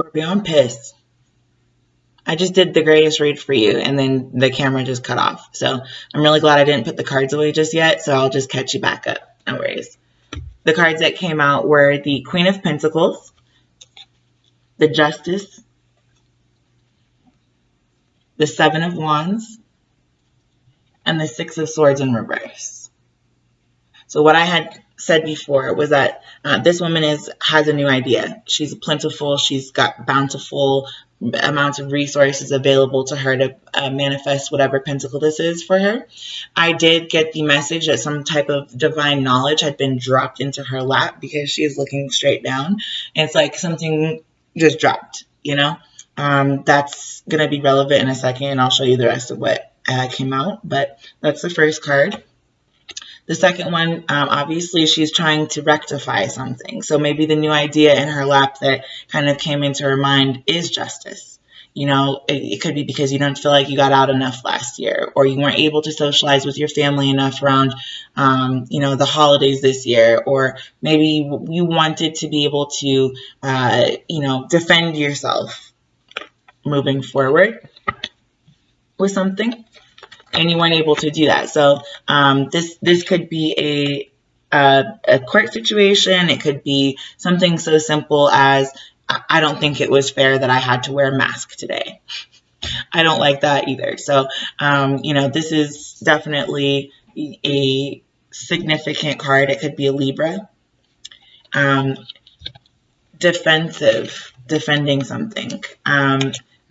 Scorpio, I'm pissed. I just did the greatest read for you, and then the camera just cut off. So I'm really glad I didn't put the cards away just yet, so I'll just catch you back up. No worries. The cards that came out were the Queen of Pentacles, the Justice, the Seven of Wands, and the Six of Swords in reverse. So what I had said before was that this woman has a new idea. She's plentiful. She's got bountiful amounts of resources available to her to manifest whatever pentacle this is for her. I did get the message that some type of divine knowledge had been dropped into her lap because she is looking straight down. And it's like something just dropped, you know. That's going to be relevant in a second, and I'll show you the rest of what came out. But that's the first card. The second one, obviously, she's trying to rectify something. So maybe the new idea in her lap that kind of came into her mind is justice. You know, it could be because you don't feel like you got out enough last year, or you weren't able to socialize with your family enough around, you know, the holidays this year, or maybe you wanted to be able to, you know, defend yourself moving forward with something. And you weren't able to do that. So this could be a court situation. It could be something so simple as, I don't think it was fair that I had to wear a mask today. I don't like that either. So, you know, this is definitely a significant card. It could be a Libra. Defensive, defending something.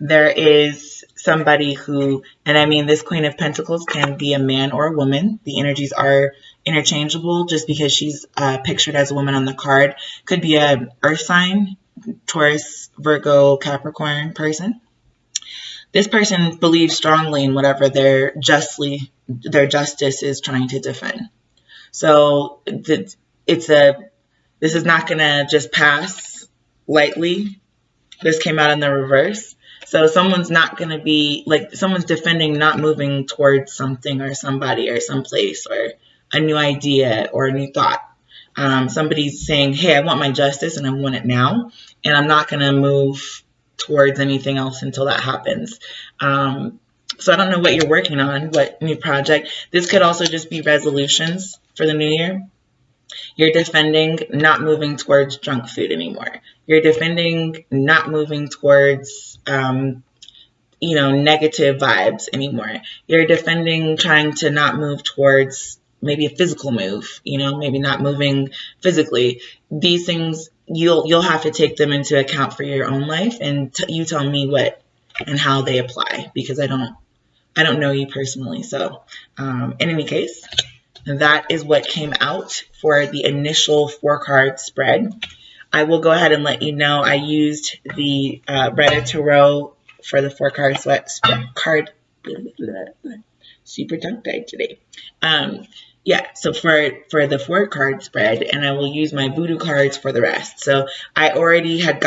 There is somebody who, and I mean, this Queen of Pentacles can be a man or a woman. The energies are interchangeable just because she's pictured as a woman on the card. Could be a earth sign, Taurus, Virgo, Capricorn person. This person believes strongly in whatever their justice is trying to defend. So this is not going to just pass lightly. This came out in the reverse. So someone's not going to be, like, someone's defending not moving towards something or somebody or someplace or a new idea or a new thought. Somebody's saying, hey, I want my justice and I want it now. And I'm not going to move towards anything else until that happens. So I don't know what you're working on, what new project. This could also just be resolutions for the new year. You're defending not moving towards junk food anymore. You're defending not moving towards, you know, negative vibes anymore. You're defending trying to not move towards maybe a physical move, you know, maybe not moving physically. These things, you'll have to take them into account for your own life, and you tell me what and how they apply, because I don't know you personally. So in any case, that is what came out for the initial 4-card spread. I will go ahead and let you know I used the Red Tarot for the 4-card card. Super tongue-tied today. Yeah, so for the 4-card spread, and I will use my voodoo cards for the rest. So I already had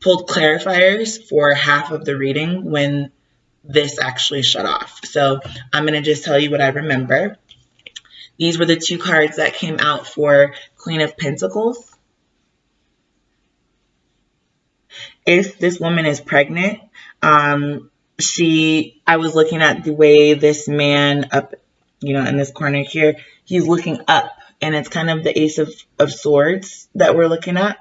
pulled clarifiers for half of the reading when this actually shut off. So I'm going to just tell you what I remember. These were the 2 cards that came out for Queen of Pentacles. If this woman is pregnant, I was looking at the way this man up, you know, in this corner here, he's looking up, and it's kind of the Ace of Swords that we're looking at.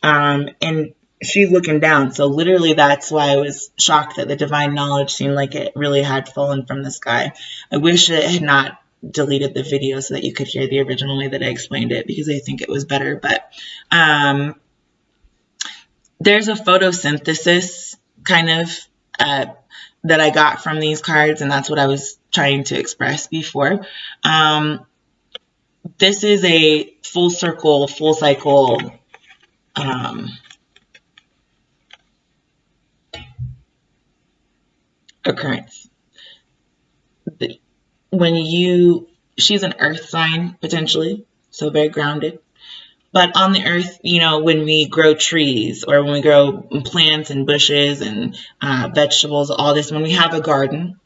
And she's looking down. So literally that's why I was shocked that the divine knowledge seemed like it really had fallen from the sky. I wish it had not deleted the video so that you could hear the original way that I explained it, because I think it was better. But there's a photosynthesis kind of that I got from these cards, and that's what I was trying to express before. This is a full circle, full cycle occurrence. She's an earth sign, potentially, so very grounded. But on the earth, you know, when we grow trees or when we grow plants and bushes and vegetables, all this, when we have a garden,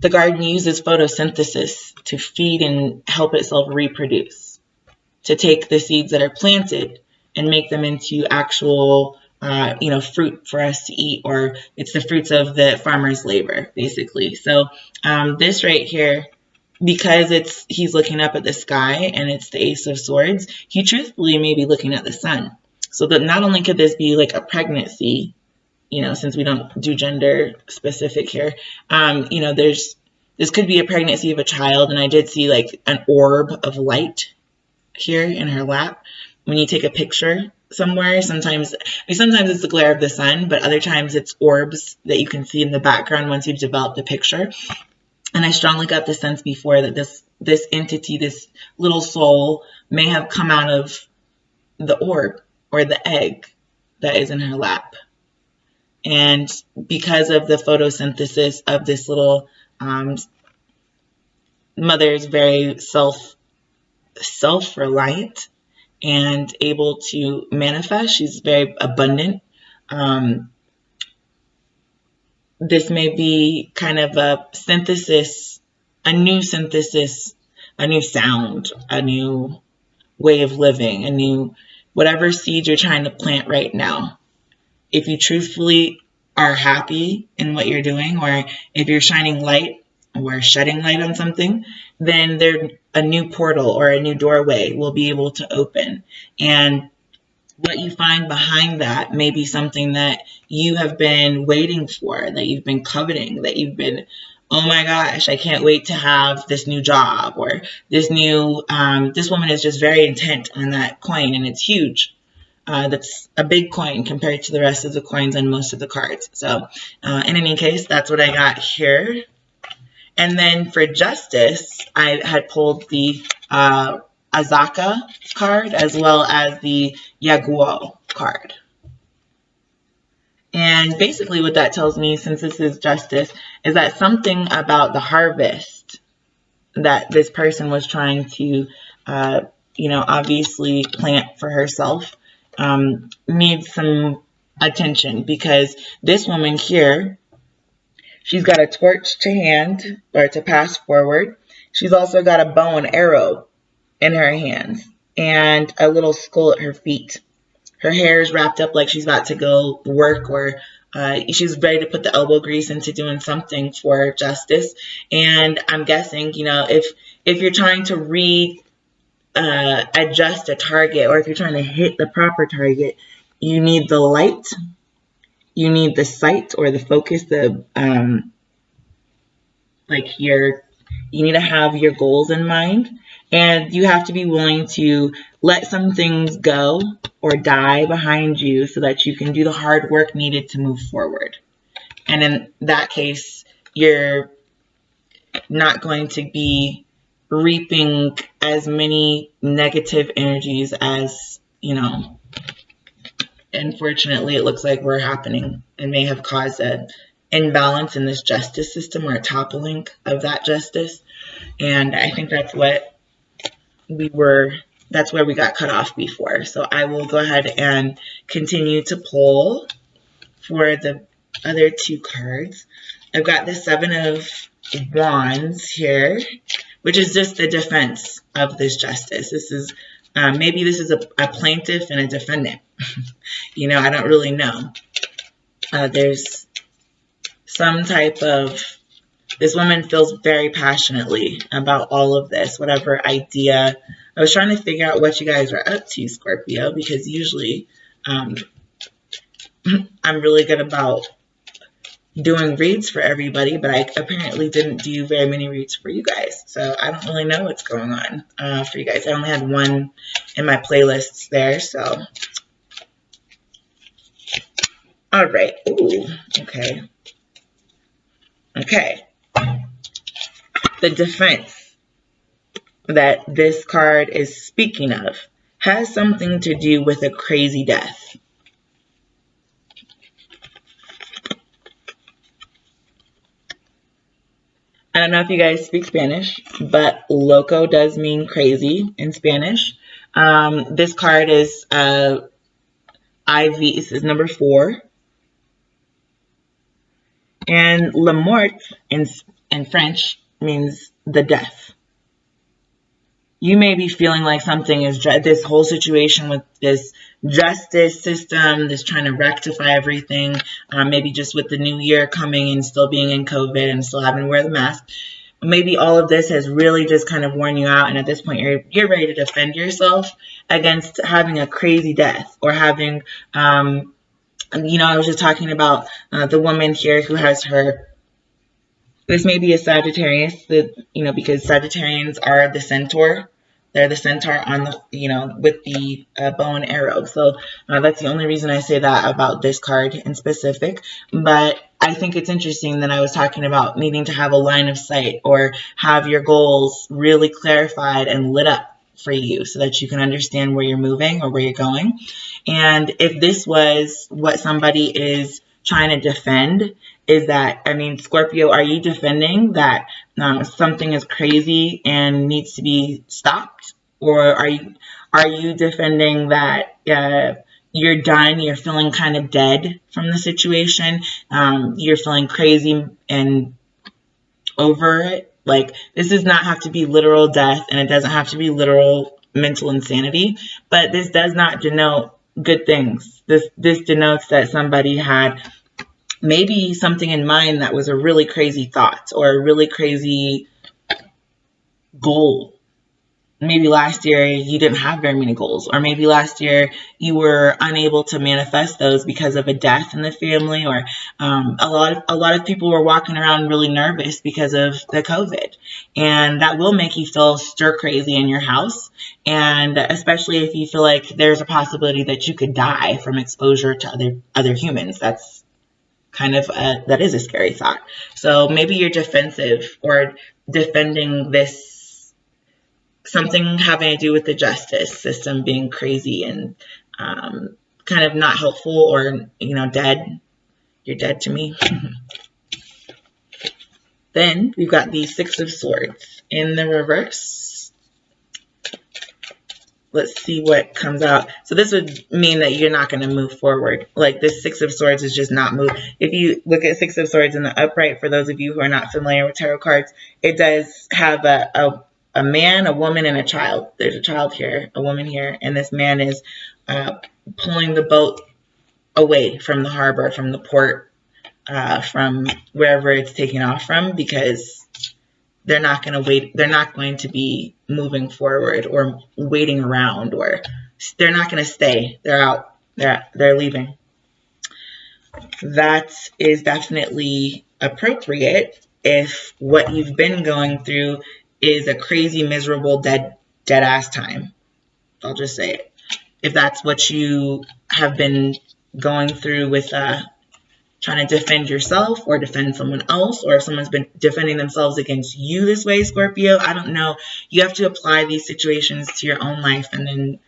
the garden uses photosynthesis to feed and help itself reproduce, to take the seeds that are planted and make them into actual fruit for us to eat, or it's the fruits of the farmer's labor, basically. So this right here, because he's looking up at the sky and it's the Ace of Swords, he truthfully may be looking at the sun. So that not only could this be like a pregnancy, since we don't do gender specific here, this could be a pregnancy of a child, and I did see like an orb of light here in her lap. When you take a picture somewhere, sometimes it's the glare of the sun, but other times it's orbs that you can see in the background once you've developed the picture. And I strongly got the sense before that this entity, this little soul, may have come out of the orb or the egg that is in her lap. And because of the photosynthesis of this little mother is very self-reliant and able to manifest. She's very abundant. This may be kind of a new sound, a new way of living, whatever seed you're trying to plant right now. If you truthfully are happy in what you're doing, or if you're shining light or shedding light on something, then a new portal or a new doorway will be able to open. And what you find behind that may be something that you have been waiting for, that you've been coveting, that you've been, oh my gosh, I can't wait to have this new job, or this woman is just very intent on that coin, and it's huge. That's a big coin compared to the rest of the coins on most of the cards. So in any case, that's what I got here. And then for justice, I had pulled the Azaka card as well as the Yaguo card. And basically what that tells me, since this is justice, is that something about the harvest that this person was trying to, obviously plant for herself needs some attention, because this woman here, she's got a torch to hand, or to pass forward. She's also got a bow and arrow in her hands and a little skull at her feet. Her hair is wrapped up like she's about to go work, or she's ready to put the elbow grease into doing something for justice. And I'm guessing, if you're trying to adjust a target, or if you're trying to hit the proper target, you need the light, you need the sight or the focus, you need to have your goals in mind, and you have to be willing to let some things go or die behind you so that you can do the hard work needed to move forward. And in that case, you're not going to be reaping as many negative energies as, unfortunately, it looks like we're happening, and may have caused an imbalance in this justice system, or a toppling of that justice. And I think that's where we got cut off before. So I will go ahead and continue to pull for the other two cards. I've got the Seven of Wands here, which is just the defense of this justice. This is maybe this is a plaintiff and a defendant. I don't really know. There's some type of, this woman feels very passionately about all of this, whatever idea. I was trying to figure out what you guys are up to, Scorpio, because usually I'm really good about doing reads for everybody, but I apparently didn't do very many reads for you guys. So I don't really know what's going on for you guys. I only had one in my playlists there, so. All right. Ooh, okay. Okay. The defense that this card is speaking of has something to do with a crazy death. I don't know if you guys speak Spanish, but loco does mean crazy in Spanish. This card is IV. This is number 4. And la mort in French means the death. You may be feeling like something is, this whole situation with this justice system that's trying to rectify everything, maybe just with the new year coming and still being in COVID and still having to wear the mask. Maybe all of this has really just kind of worn you out, and at this point you're ready to defend yourself against having a crazy death or having, I was just talking about the woman here who has her. This may be a Sagittarius, because Sagittarians are the centaur. They're the centaur on the, with the bow and arrow. So that's the only reason I say that about this card in specific. But I think it's interesting that I was talking about needing to have a line of sight or have your goals really clarified and lit up for you so that you can understand where you're moving or where you're going. And if this was what somebody is trying to defend, is that, Scorpio, are you defending that something is crazy and needs to be stopped? Or are you defending that you're done, you're feeling kind of dead from the situation, you're feeling crazy and over it? Like, this does not have to be literal death, and it doesn't have to be literal mental insanity, but this does not denote good things. This denotes that somebody had maybe something in mind that was a really crazy thought or a really crazy goal. Maybe last year you didn't have very many goals, or maybe last year you were unable to manifest those because of a death in the family, or a lot of people were walking around really nervous because of the COVID, and that will make you feel stir crazy in your house, and especially if you feel like there's a possibility that you could die from exposure to other humans. That's kind of that is a scary thought. So maybe you're defensive or defending this, something having to do with the justice system being crazy and kind of not helpful, or dead. You're dead to me. Then we've got the Six of Swords in the reverse. Let's see what comes out. So this would mean that you're not going to move forward. Like, this Six of Swords is just not move. If you look at Six of Swords in the upright, for those of you who are not familiar with tarot cards, it does have a man, a woman, and a child. There's a child here, a woman here, and this man is pulling the boat away from the harbor, from the port, from wherever it's taking off from, because they're not going to wait. They're not going to be moving forward or waiting around, or they're not going to stay. They're out. They're leaving. That is definitely appropriate if what you've been going through is a crazy, miserable, dead ass time. I'll just say it. If that's what you have been going through with trying to defend yourself or defend someone else, or if someone's been defending themselves against you this way, Scorpio, I don't know. You have to apply these situations to your own life and then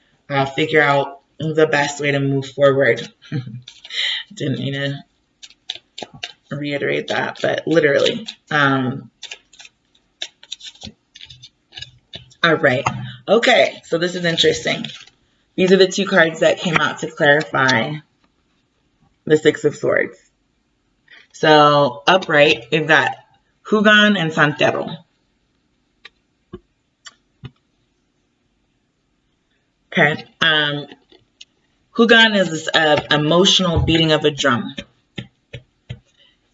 figure out the best way to move forward. Didn't mean to reiterate that, but literally. All right. Okay, so this is interesting. These are the two cards that came out to clarify the Six of Swords. So upright, we've got Hugan and Santero. Okay. Hugan is this emotional beating of a drum.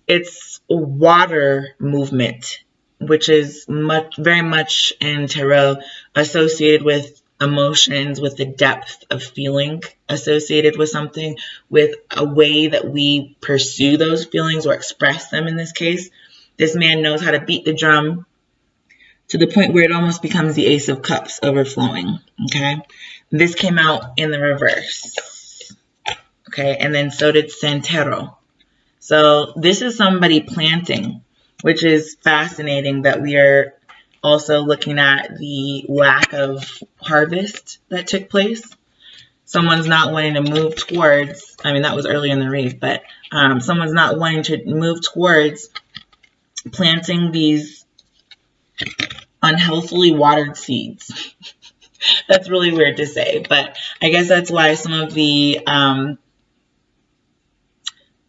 It's water movement, which is very much in tarot associated with emotions, with the depth of feeling associated with something, with a way that we pursue those feelings or express them in this case. This man knows how to beat the drum to the point where it almost becomes the Ace of Cups overflowing, okay? This came out in the reverse, okay? And then so did Santero. So this is somebody planting, which is fascinating that we are also looking at the lack of harvest that took place. Someone's not wanting to move towards, that was early in the read, but someone's not wanting to move towards planting these unhealthily watered seeds. That's really weird to say, but I guess that's why some of the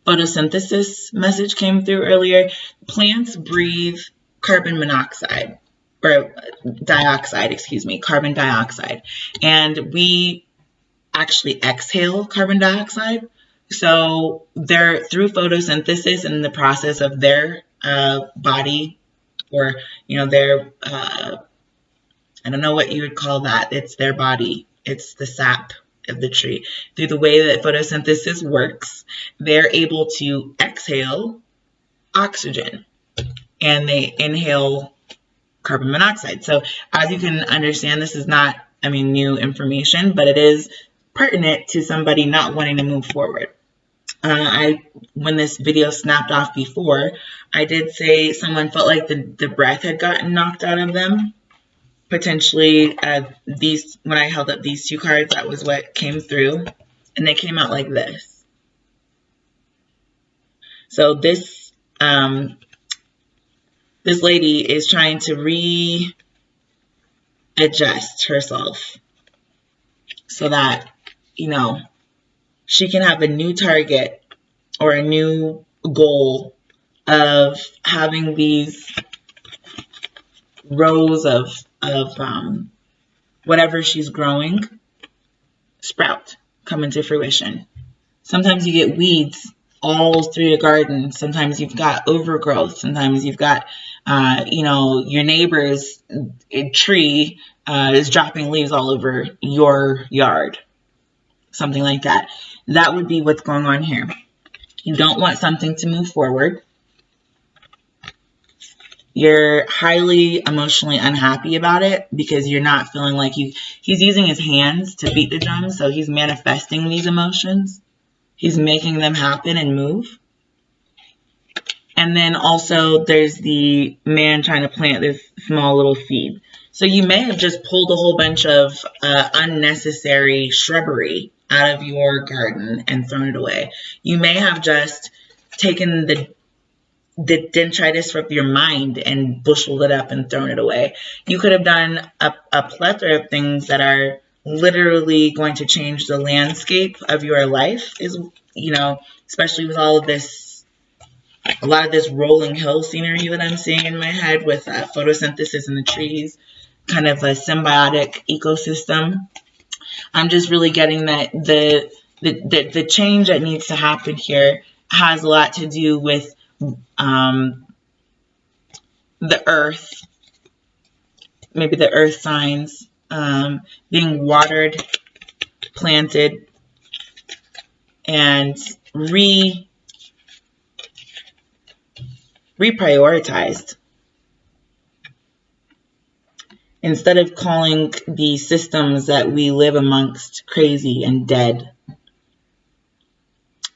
photosynthesis message came through earlier. Plants breathe carbon monoxide, or dioxide, carbon dioxide. And we actually exhale carbon dioxide. So they're through photosynthesis and the process of their body, or their I don't know what you would call that. It's their body. It's the sap of the tree. Through the way that photosynthesis works, they're able to exhale oxygen and they inhale carbon monoxide. So as you can understand, this is not, new information, but it is pertinent to somebody not wanting to move forward. When this video snapped off before, I did say someone felt like the breath had gotten knocked out of them. Potentially, when I held up these two cards, that was what came through, and they came out like this. So this lady is trying to readjust herself so that, she can have a new target or a new goal of having these rows of whatever she's growing sprout, come into fruition. Sometimes you get weeds all through your garden. Sometimes you've got overgrowth. Sometimes you've got, your neighbor's tree is dropping leaves all over your yard. Something like that. That would be what's going on here. You don't want something to move forward. You're highly emotionally unhappy about it because you're not feeling like he's using his hands to beat the drum. So he's manifesting these emotions. He's making them happen and move. And then also there's the man trying to plant this small little seed. So you may have just pulled a whole bunch of unnecessary shrubbery out of your garden and thrown it away. You may have just taken the dendritis from your mind and busheled it up and thrown it away. You could have done a plethora of things that are literally going to change the landscape of your life, especially with all of this, a lot of this rolling hill scenery that I'm seeing in my head with photosynthesis in the trees, kind of a symbiotic ecosystem. I'm just really getting that the change that needs to happen here has a lot to do with the earth, maybe the earth signs being watered, planted, and reprioritized. Instead of calling the systems that we live amongst crazy and dead.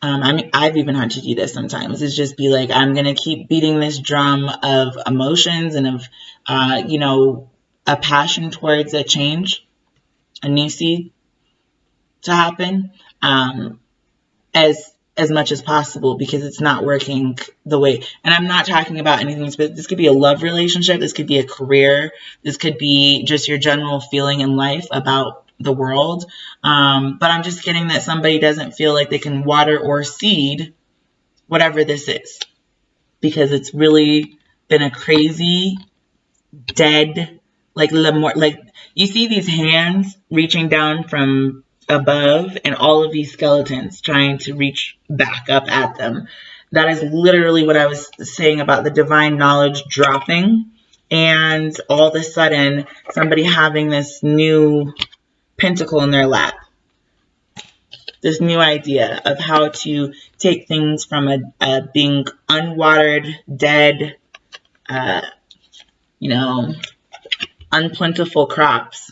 I've even had to do this sometimes. It's just be like, I'm going to keep beating this drum of emotions and of, a passion towards a change, a new seed to happen, as much as possible, because it's not working the way. And I'm not talking about anything, but this could be a love relationship. This could be a career. This could be just your general feeling in life about the world. But I'm just getting that somebody doesn't feel like they can water or seed whatever this is, because it's really been a crazy, dead, like you see these hands reaching down from above and all of these skeletons trying to reach back up at them. That is literally what I was saying about the divine knowledge dropping, and all of a sudden somebody having this new pentacle in their lap, this new idea of how to take things from a being unwatered, dead, unplentiful crops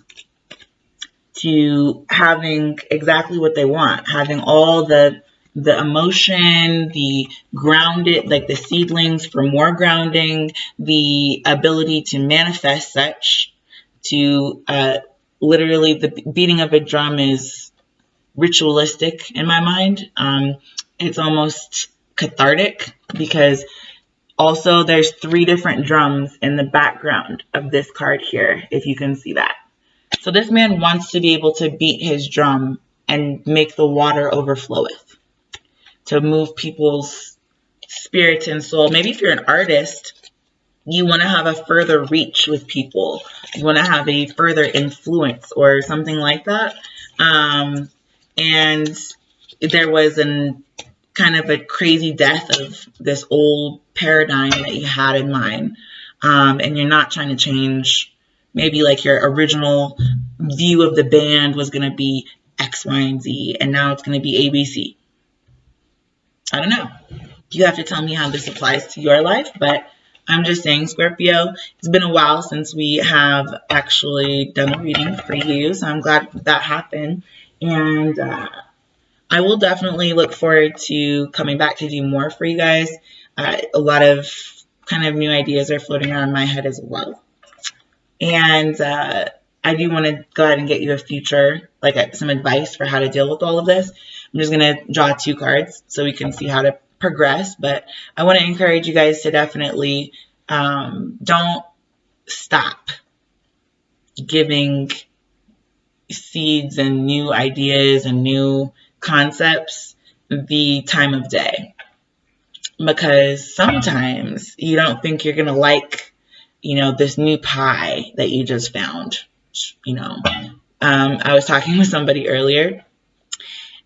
to having exactly what they want, having all the emotion, the grounded, like the seedlings for more grounding, the ability to manifest such, to literally the beating of a drum is ritualistic in my mind. It's almost cathartic, because also there's 3 different drums in the background of this card here, if you can see that. So this man wants to be able to beat his drum and make the water overfloweth, to move people's spirit and soul. Maybe if you're an artist, you want to have a further reach with people. You want to have a further influence or something like that. and there was an kind of a crazy death of this old paradigm that you had in mind, and you're not trying to change. Maybe like your original view of the band was going to be X, Y, and Z, and now it's going to be ABC. I don't know. You have to tell me how this applies to your life, but I'm just saying, Scorpio, it's been a while since we have actually done a reading for you, so I'm glad that happened. And I will definitely look forward to coming back to do more for you guys. A lot of kind of new ideas are floating around my head as well. And I do want to go ahead and get you a future, like some advice for how to deal with all of this. I'm just going to draw 2 cards so we can see how to progress. But I want to encourage you guys to definitely don't stop giving seeds and new ideas and new concepts the time of day. Because sometimes you don't think you're going to like, this new pie that you just found. I was talking with somebody earlier.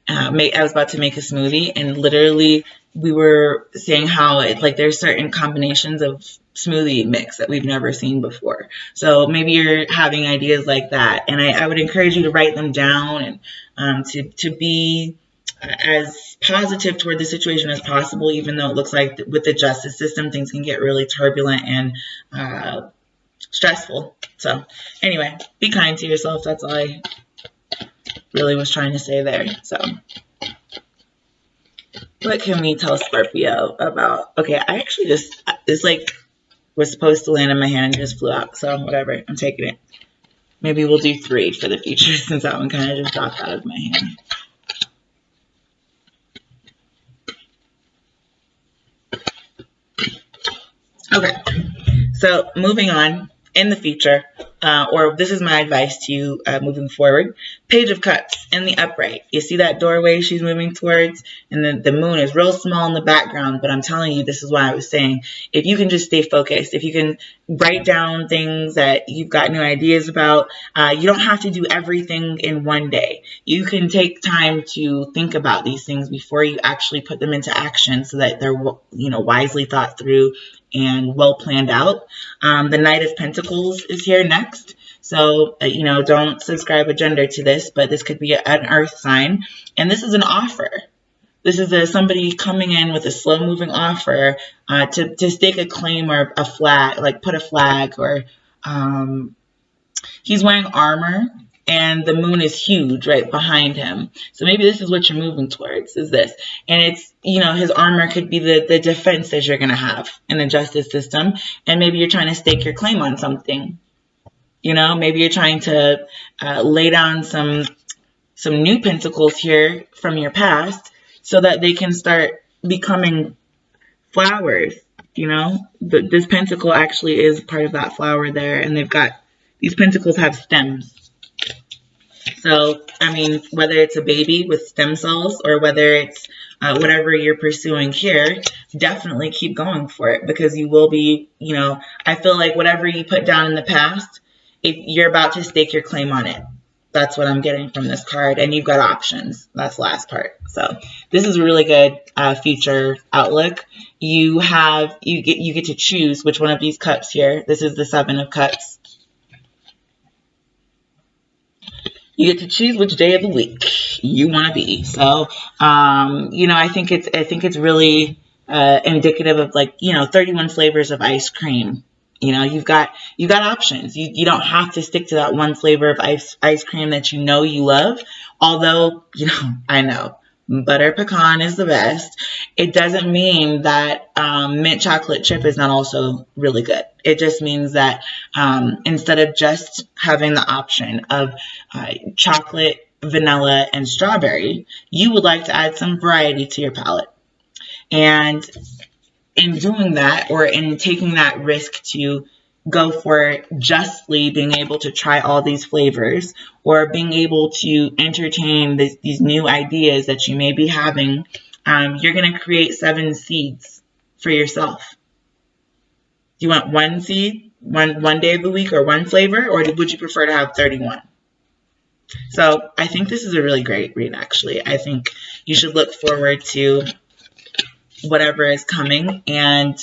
I was about to make a smoothie, and literally we were saying how there's certain combinations of smoothie mix that we've never seen before. So maybe you're having ideas like that, and I would encourage you to write them down and to be as positive toward the situation as possible, even though it looks like with the justice system things can get really turbulent and stressful. So anyway, be kind to yourself. That's all I really was trying to say there. So what can we tell Scorpio about? Okay, I actually it's like was supposed to land in my hand and just flew out. So whatever, I'm taking it. Maybe we'll do 3 for the future since that one kind of just dropped out of my hand. Okay, so moving on in the future, or this is my advice to you moving forward. Page of Cups in the upright. You see that doorway she's moving towards, and the moon is real small in the background, but I'm telling you, this is why I was saying, if you can just stay focused, if you can write down things that you've got new ideas about, you don't have to do everything in one day. You can take time to think about these things before you actually put them into action so that they're wisely thought through and well planned out. The Knight of Pentacles is here next. So, don't subscribe a gender to this, but this could be an earth sign. And this is an offer. This is somebody coming in with a slow moving offer to stake a claim or a flag, like put a flag, or he's wearing armor and the moon is huge right behind him. So maybe this is what you're moving towards, is this. And it's, his armor could be the defenses you're going to have in the justice system. And maybe you're trying to stake your claim on something. Maybe you're trying to lay down some new pentacles here from your past so that they can start becoming flowers. This pentacle actually is part of that flower there. And these pentacles have stems. So, whether it's a baby with stem cells or whether it's whatever you're pursuing here, definitely keep going for it, because you will be, I feel like whatever you put down in the past, you're about to stake your claim on it. That's what I'm getting from this card. And you've got options. That's the last part. So this is a really good future outlook. You get to choose which one of these cups here. This is the 7 of Cups. You get to choose which day of the week you want to be. So, I think it's really indicative of 31 flavors of ice cream. You've got options. You don't have to stick to that one flavor of ice cream that you love. Although, I know butter pecan is the best. It doesn't mean that mint chocolate chip is not also really good. It just means that instead of just having the option of chocolate, vanilla, and strawberry, you would like to add some variety to your palate. And in doing that, or in taking that risk to go for justly being able to try all these flavors, or being able to entertain these new ideas that you may be having, you're going to create 7 seeds for yourself. Do you want 1 seed, one day of the week, or 1 flavor, or would you prefer to have 31? So I think this is a really great read, actually. I think you should look forward to whatever is coming, and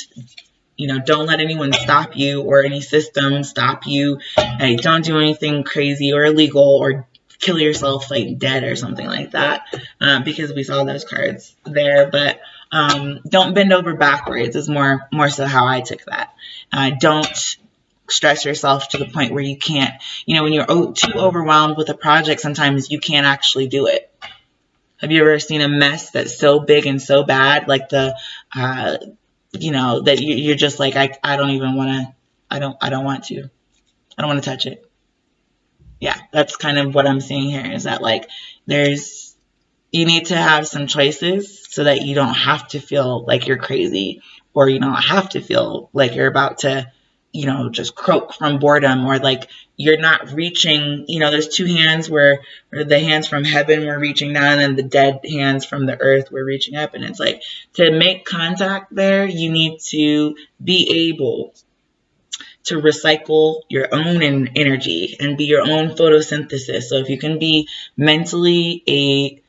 don't let anyone stop you, or any system stop you. Hey, don't do anything crazy or illegal, or kill yourself like dead or something like that, because we saw those cards there. But don't bend over backwards is more so how I took that. Don't stress yourself to the point where you can't, when you're too overwhelmed with a project, sometimes you can't actually do it. Have you ever seen a mess that's so big and so bad, like that you're just like, I don't even want to, I don't want to touch it. Yeah, that's kind of what I'm seeing here, is that like you need to have some choices so that you don't have to feel like you're crazy, or you don't have to feel like you're about to, just croak from boredom, or like you're not reaching, there's two hands where the hands from heaven were reaching down, and the dead hands from the earth were reaching up. And it's like, to make contact there, you need to be able to recycle your own energy and be your own photosynthesis. So if you can be mentally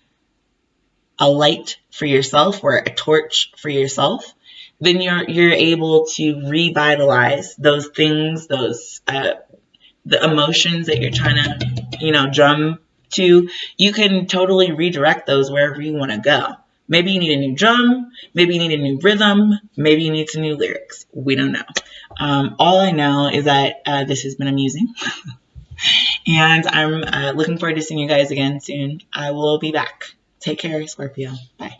a light for yourself, or a torch for yourself, then you're able to revitalize those things, those the emotions that you're trying to drum to. You can totally redirect those wherever you want to go. Maybe you need a new drum, maybe you need a new rhythm, maybe you need some new lyrics. We don't know. All I know is that this has been amusing. And I'm looking forward to seeing you guys again soon. I will be back. Take care, Scorpio. Bye.